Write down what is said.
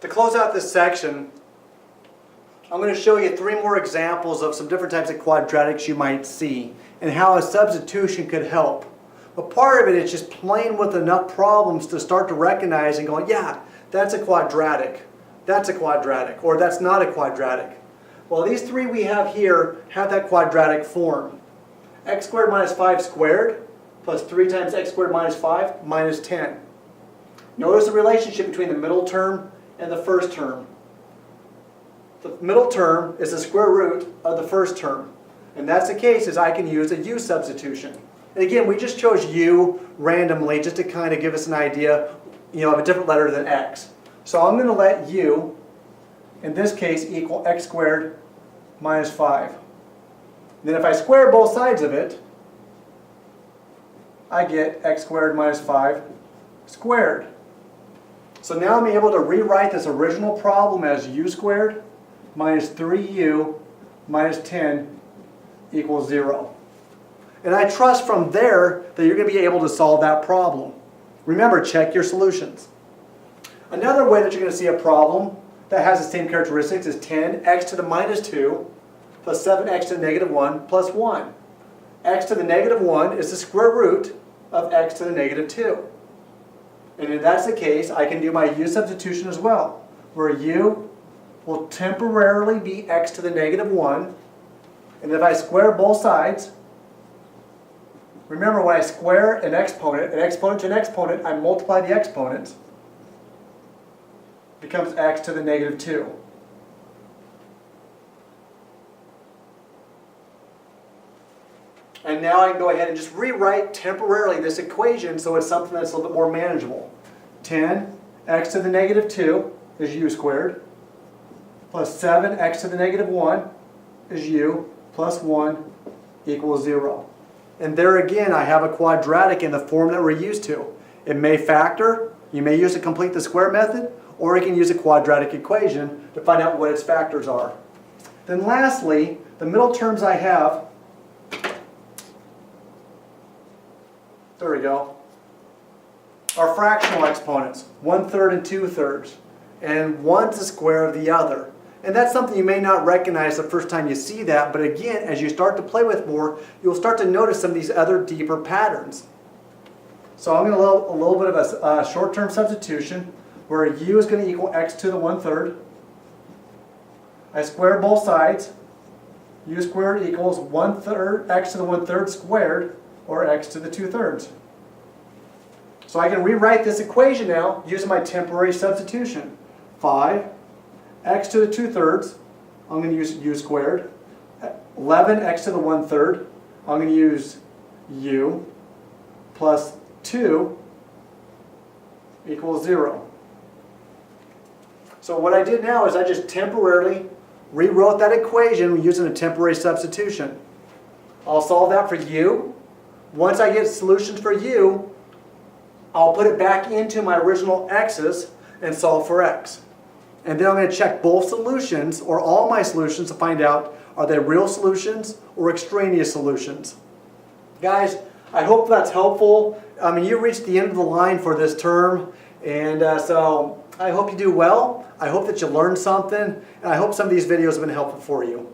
To close out this section, I'm going to show you 3 more examples of some different types of quadratics you might see and how a substitution could help. But part of it is just playing with enough problems to start to recognize and going, yeah, that's a quadratic, or that's not a quadratic. Well, these 3 we have here have that quadratic form. X squared minus 5 squared plus 3 times x squared minus 5 minus 10. Notice the relationship between the middle term and the first term. The middle term is the square root of the first term. And that's the case, is I can use a u substitution. And again, we just chose u randomly just to kind of give us an idea, of a different letter than x. So I'm going to let u, in this case, equal x squared minus 5. Then if I square both sides of it, I get x squared minus 5 squared. So now I'm able to rewrite this original problem as u squared minus 3u minus 10 equals 0. And I trust from there that you're going to be able to solve that problem. Remember, check your solutions. Another way that you're going to see a problem that has the same characteristics is 10x to the minus 2 plus 7x to the negative 1 plus 1. X to the negative 1 is the square root of x to the negative 2. And if that's the case, I can do my u substitution as well, where u will temporarily be x to the negative 1. And if I square both sides, remember when I square an exponent to an exponent, I multiply the exponents. It becomes x to the negative 2. And now I can go ahead and just rewrite temporarily this equation so it's something that's a little bit more manageable. 10x to the negative 2 is u squared, plus 7x to the negative 1 is u, plus 1 equals 0. And there again, I have a quadratic in the form that we're used to. It may factor, you may use to complete the square method, or you can use a quadratic equation to find out what its factors are. Then lastly, the middle terms I have, there we go, are fractional exponents, 1/3 and 2/3. And one's the square of the other. And that's something you may not recognize the first time you see that, but again, as you start to play with more, you'll start to notice some of these other deeper patterns. So I'm going to do a little bit of a short-term substitution, where u is going to equal x to the 1/3. I square both sides. U squared equals 1/3 x to the 1/3 squared, or x to the 2/3. So I can rewrite this equation now using my temporary substitution. 5x to the 2/3, I'm going to use u squared. 11x to the 1/3, I'm going to use u, plus 2 equals 0. So what I did now is I just temporarily rewrote that equation using a temporary substitution. I'll solve that for u. Once I get solutions for u, I'll put it back into my original x's and solve for x. And then I'm going to check both solutions, or all my solutions, to find out, are they real solutions or extraneous solutions. Guys, I hope that's helpful. I mean, you reached the end of the line for this term, and so I hope you do well. I hope that you learned something, and I hope some of these videos have been helpful for you.